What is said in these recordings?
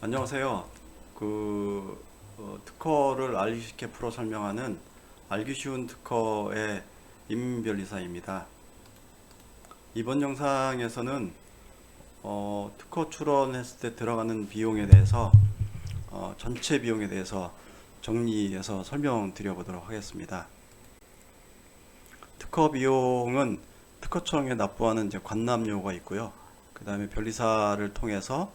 안녕하세요. 특허를 알기 쉽게 풀어 설명하는 알기 쉬운 특허의 임변리사입니다. 이번 영상에서는 특허 출원했을 때 들어가는 비용에 대해서 전체 비용에 대해서 정리해서 설명드려 보도록 하겠습니다. 특허 비용은 특허청에 납부하는 이제 관납료가 있고요. 그 다음에 변리사를 통해서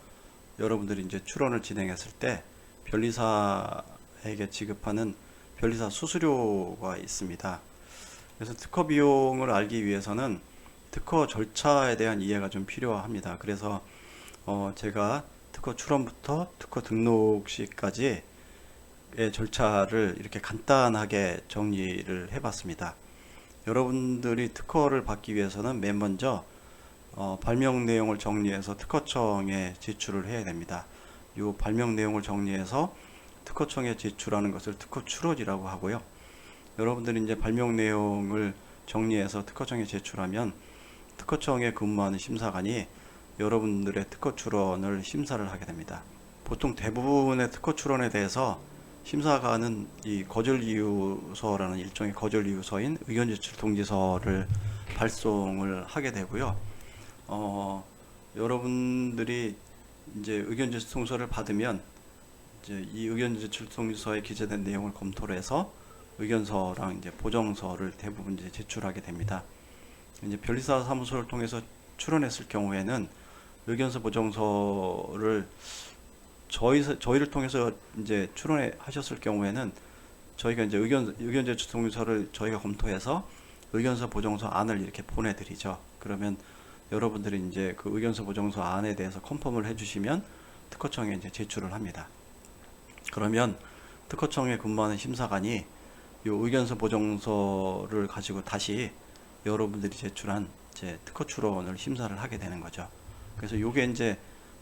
여러분들이 이제 출원을 진행했을 때 변리사에게 지급하는 변리사 수수료가 있습니다. 그래서 특허 비용을 알기 위해서는 특허 절차에 대한 이해가 좀 필요합니다. 그래서 제가 특허 출원부터 특허 등록 시까지의 절차를 이렇게 간단하게 정리를 해봤습니다. 여러분들이 특허를 받기 위해서는 맨 먼저 발명 내용을 정리해서 특허청에 제출을 해야 됩니다. 이 발명 내용을 정리해서 특허청에 제출하는 것을 특허 출원이라고 하고요. 여러분들이 이제 발명 내용을 정리해서 특허청에 제출하면 특허청에 근무하는 심사관이 여러분들의 특허 출원을 심사를 하게 됩니다. 보통 대부분의 특허 출원에 대해서 심사관은 이 거절 이유서라는 일종의 거절 이유서인 의견 제출 통지서를 발송을 하게 되고요. 여러분들이 이제 의견 제출 통지서를 받으면 이제 이 의견 제출 통지서에 기재된 내용을 검토를 해서 의견서랑 이제 보정서를 대부분 이제 제출하게 됩니다. 이제 변리사 사무소를 통해서 출원했을 경우에는 의견서 보정서를 저희를 통해서 이제 출원하셨을 경우에는 저희가 이제 의견 제출 통지서를 저희가 검토해서 의견서 보정서 안을 이렇게 보내드리죠. 그러면 여러분들이 이제 그 의견서 보정서 안에 대해서 컨펌을 해주시면 특허청에 이제 제출을 합니다. 그러면 특허청에 근무하는 심사관이 이 의견서 보정서를 가지고 다시 여러분들이 제출한 이제 특허 출원을 심사를 하게 되는 거죠. 그래서 이게 이제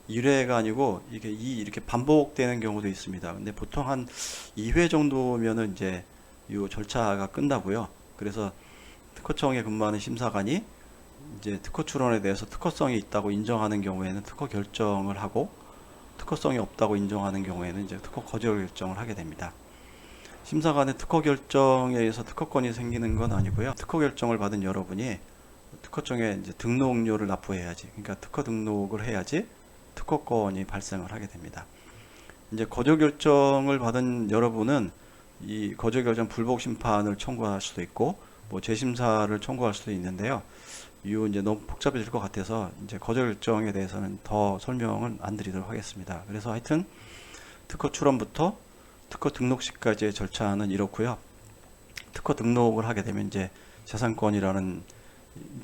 1회가 아니고 이게 이렇게 반복되는 경우도 있습니다. 근데 보통 한 2회 정도면은 이제 이 절차가 끝나고요. 그래서 특허청에 근무하는 심사관이 이제 특허 출원에 대해서 특허성이 있다고 인정하는 경우에는 특허 결정을 하고, 특허성이 없다고 인정하는 경우에는 이제 특허 거절 결정을 하게 됩니다. 심사관의 특허 결정에 의해서 특허권이 생기는 건 아니고요. 특허 결정을 받은 여러분이 특허청에 이제 등록료를 납부해야지, 그러니까 특허 등록을 해야지 특허권이 발생을 하게 됩니다. 이제 거절 결정을 받은 여러분은 이 거절 결정 불복 심판을 청구할 수도 있고, 뭐 재심사를 청구할 수도 있는데요. 이제 너무 복잡해질 것 같아서 이제 거절 결정에 대해서는 더 설명을 안 드리도록 하겠습니다. 그래서 하여튼 특허 출원부터 특허 등록 시까지의 절차는 이렇고요. 특허 등록을 하게 되면 이제 재산권이라는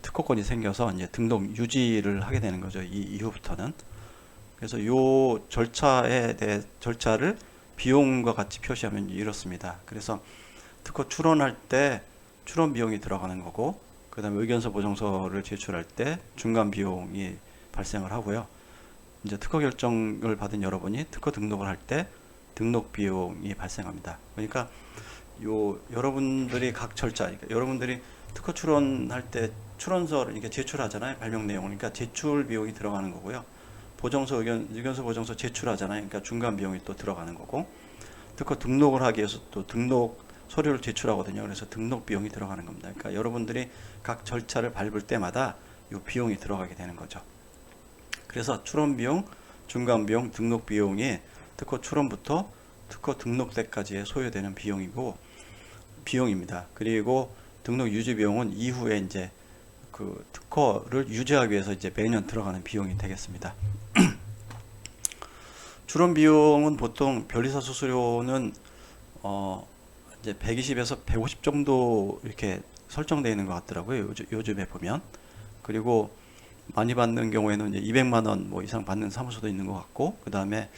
특허권이 생겨서 이제 등록 유지를 하게 되는 거죠. 이 이후부터는. 그래서 이 절차를 비용과 같이 표시하면 이렇습니다. 그래서 특허 출원할 때 출원 비용이 들어가는 거고, 그 다음에 의견서 보정서를 제출할 때 중간 비용이 발생을 하고요. 이제 특허 결정을 받은 여러분이 특허 등록을 할 때 등록 비용이 발생합니다. 그러니까 여러분들이 각 절차, 그러니까 여러분들이 특허 출원할 때 출원서를 이렇게 제출하잖아요. 발명 내용을. 그러니까 제출 비용이 들어가는 거고요. 보정서 의견서 보정서 제출하잖아요. 그러니까 중간 비용이 또 들어가는 거고, 특허 등록을 하기 위해서 또 등록 서류를 제출하거든요. 그래서 등록 비용이 들어가는 겁니다. 그러니까 여러분들이 각 절차를 밟을 때마다 이 비용이 들어가게 되는 거죠. 그래서 출원 비용, 중간 비용, 등록 비용이 특허 출원부터 특허 등록 때까지의 소요되는 비용입니다. 그리고 등록 유지 비용은 이후에 이제 그 특허를 유지하기 위해서 이제 매년 들어가는 비용이 되겠습니다. 출원 비용은 보통 변리사 수수료는 이제 120에서 150 정도 이렇게 설정되어 있는 것 같더라고요. 요즘에 보면. 그리고 많이 받는 경우에는 이제 200만 원 뭐 이상 받는 사무소도 있는 것 같고, 그 다음에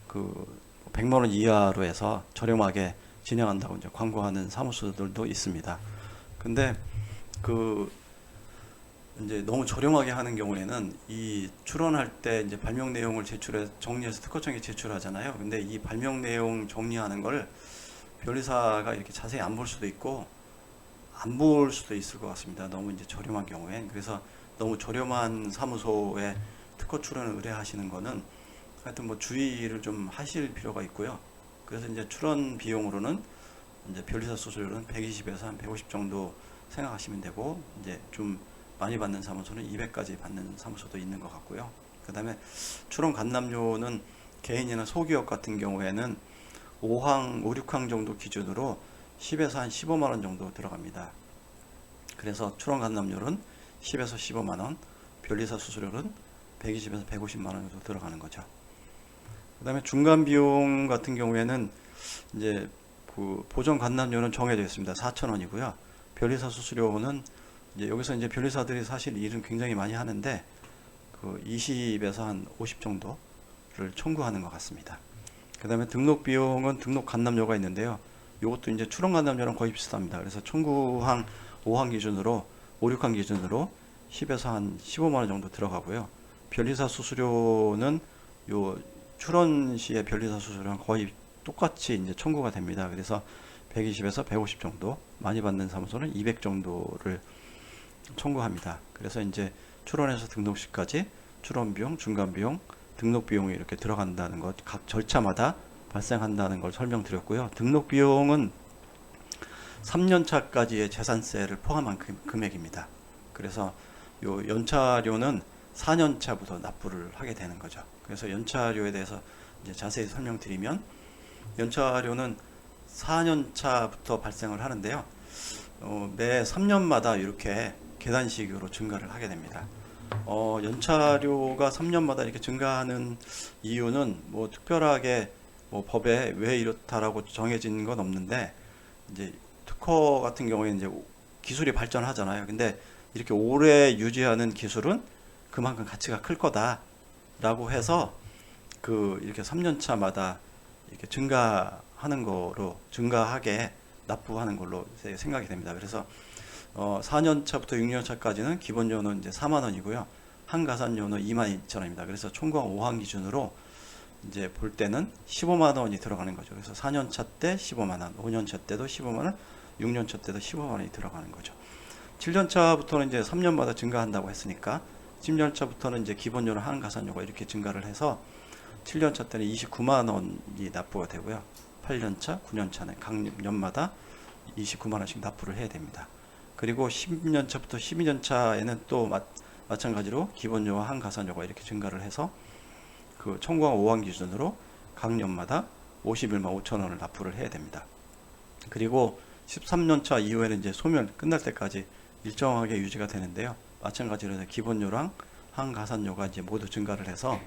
그 100만 원 이하로 해서 저렴하게 진행한다고 이제 광고하는 사무소들도 있습니다. 근데 그 이제 너무 저렴하게 하는 경우에는 이 출원할 때 이제 발명 내용을 정리해서 특허청에 제출하잖아요. 근데 이 발명 내용 정리하는 걸 변리사가 이렇게 자세히 안 볼 수도 있고 안 볼 수도 있을 것 같습니다. 너무 이제 저렴한 경우엔. 그래서 너무 저렴한 사무소에 특허 출원을 의뢰하시는 거는 하여튼 뭐 주의를 좀 하실 필요가 있고요. 그래서 이제 출원 비용으로는 이제 변리사 수수료는 120에서 한 150 정도 생각하시면 되고, 이제 좀 많이 받는 사무소는 200까지 받는 사무소도 있는 것 같고요. 그 다음에 출원 간담료는 개인이나 소기업 같은 경우에는 5항, 5, 6항 정도 기준으로 10에서 한 15만 원 정도 들어갑니다. 그래서 출원 간담료는 10에서 15만 원, 변리사 수수료는 120에서 150만 원 정도 들어가는 거죠. 그 다음에 중간 비용 같은 경우에는 이제 그 보정 간담료는 정해져 있습니다. 4,000원이고요. 변리사 수수료는 이제 여기서 이제 변리사들이 사실 일은 굉장히 많이 하는데 그 20에서 한 50 정도를 청구하는 것 같습니다. 그 다음에 등록 비용은 등록 간담료가 있는데요. 이것도 이제 출원 간담료랑 거의 비슷합니다. 그래서 청구항 5항 기준으로 5, 6항 기준으로 10에서 한 15만 원 정도 들어가고요. 변리사 수수료는 요 출원 시에 변리사 수수료랑 거의 똑같이 이제 청구가 됩니다. 그래서 120에서 150 정도, 많이 받는 사무소는 200 정도를 청구합니다. 그래서 이제 출원에서 등록 시까지 출원 비용, 중간 비용, 등록 비용이 이렇게 들어간다는 것, 각 절차마다 발생한다는 걸 설명드렸고요. 등록 비용은 3년 차까지의 재산세를 포함한 금액입니다. 그래서 요 연차료는 4년 차부터 납부를 하게 되는 거죠. 그래서 연차료에 대해서 이제 자세히 설명드리면, 연차료는 4년 차부터 발생을 하는데요. 매 3년마다 이렇게 계단식으로 증가를 하게 됩니다. 연차료가 3년마다 이렇게 증가하는 이유는 뭐 특별하게 뭐 법에 왜 이렇다라고 정해진 건 없는데, 이제 특허 같은 경우에 이제 기술이 발전하잖아요. 근데 이렇게 오래 유지하는 기술은 그만큼 가치가 클 거다라고 해서 그 이렇게 3년 차마다 이렇게 증가하는 거로, 증가하게 납부하는 걸로 생각이 됩니다. 그래서 4년 차부터 6년 차까지는 기본료는 이제 4만 원이고요. 한가산료는 22,000원입니다. 그래서 총각 5항 기준으로 이제 볼 때는 15만 원이 들어가는 거죠. 그래서 4년 차 때 15만 원, 5년 차 때도 15만 원, 6년 차 때도 15만 원이 들어가는 거죠. 7년 차부터는 이제 3년마다 증가한다고 했으니까 10년 차부터는 이제 기본료는 한가산료가 이렇게 증가를 해서 7년 차 때는 29만 원이 납부가 되고요. 8년 차, 9년 차는 각 년마다 29만 원씩 납부를 해야 됩니다. 그리고 10년 차부터 12년 차에는 또 마찬가지로 기본료와 한가산료가 이렇게 증가를 해서 그 청구항 5항 기준으로 각 년마다 51만 5천 원을 납부를 해야 됩니다. 그리고 13년 차 이후에는 이제 소멸 끝날 때까지 일정하게 유지가 되는데요. 마찬가지로 기본료랑 한가산료가 이제 모두 증가를 해서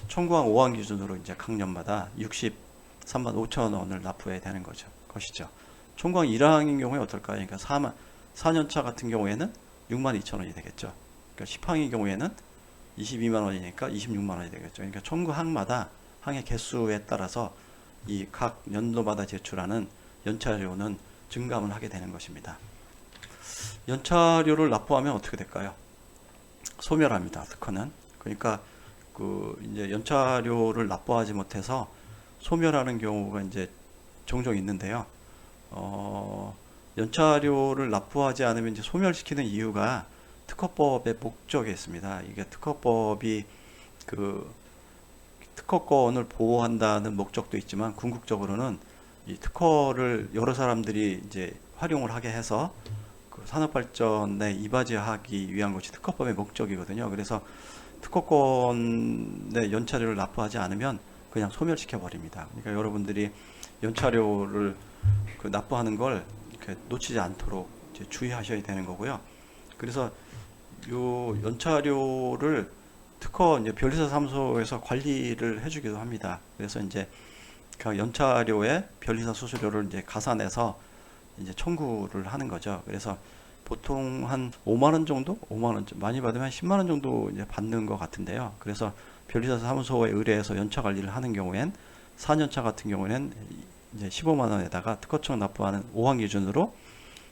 청구항 5항 기준으로 이제 각 년마다 63만 5천 원을 납부해야 되는 것이죠. 청구항 1항인 경우에 어떨까요? 그러니까 4년 차 같은 경우에는 6만 2천 원이 되겠죠. 그러니까 10항의 경우에는 22만 원이니까 26만 원이 되겠죠. 그러니까 청구항마다 항의 개수에 따라서 이 각 연도마다 제출하는 연차료는 증감을 하게 되는 것입니다. 연차료를 납부하면 어떻게 될까요? 소멸합니다. 특허는. 그러니까 그 이제 연차료를 납부하지 못해서 소멸하는 경우가 이제 종종 있는데요. 연차료를 납부하지 않으면 이제 소멸시키는 이유가 특허법의 목적에 있습니다. 이게 특허법이 그 특허권을 보호한다는 목적도 있지만 궁극적으로는 이 특허를 여러 사람들이 이제 활용을 하게 해서 그 산업발전에 이바지하기 위한 것이 특허법의 목적이거든요. 그래서 특허권의 연차료를 납부하지 않으면 그냥 소멸시켜 버립니다. 그러니까 여러분들이 연차료를 그 납부하는 걸 이렇게 놓치지 않도록 이제 주의하셔야 되는 거고요. 그래서 요 연차료를 특허 이제 변리사 사무소에서 관리를 해주기도 합니다. 그래서 이제 그 연차료에 변리사 수수료를 이제 가산해서 이제 청구를 하는 거죠. 그래서 보통 한 5만 원 정도, 5만 원 많이 받으면 10만 원 정도 이제 받는 것 같은데요. 그래서 변리사 사무소에 의뢰해서 연차 관리를 하는 경우엔 4년차 같은 경우에는 이제 15만 원에다가 특허청 납부하는 5항 기준으로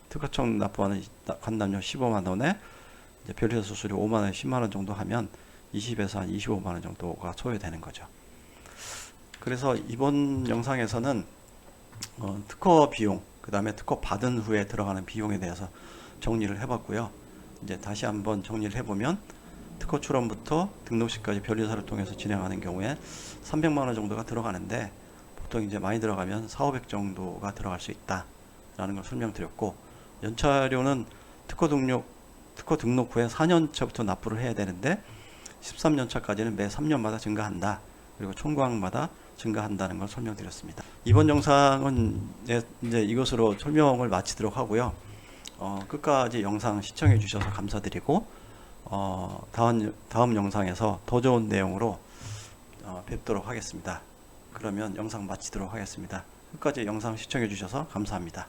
특허청 납부하는 간담료 15만 원에 이제 변리사 수수료 5만 원, 10만 원 정도 하면 20에서 한 25만 원 정도가 소요되는 거죠. 그래서 이번 영상에서는 특허 비용, 그 다음에 특허 받은 후에 들어가는 비용에 대해서 정리를 해봤고요. 이제 다시 한번 정리를 해보면 특허 출원부터 등록시까지 변리사를 통해서 진행하는 경우에 300만 원 정도가 들어가는데 보통 이제 많이 들어가면 4,500 정도가 들어갈 수 있다라는 걸 설명드렸고, 연차료는 특허 등록 후에 4년차부터 납부를 해야 되는데 13년차까지는 매 3년마다 증가한다. 그리고 총과금마다 증가한다는 걸 설명드렸습니다. 이번 영상은 이제 이것으로 설명을 마치도록 하고요. 끝까지 영상 시청해 주셔서 감사드리고, 다음 영상에서 더 좋은 내용으로 뵙도록 하겠습니다. 그러면 영상 마치도록 하겠습니다. 끝까지 영상 시청해 주셔서 감사합니다.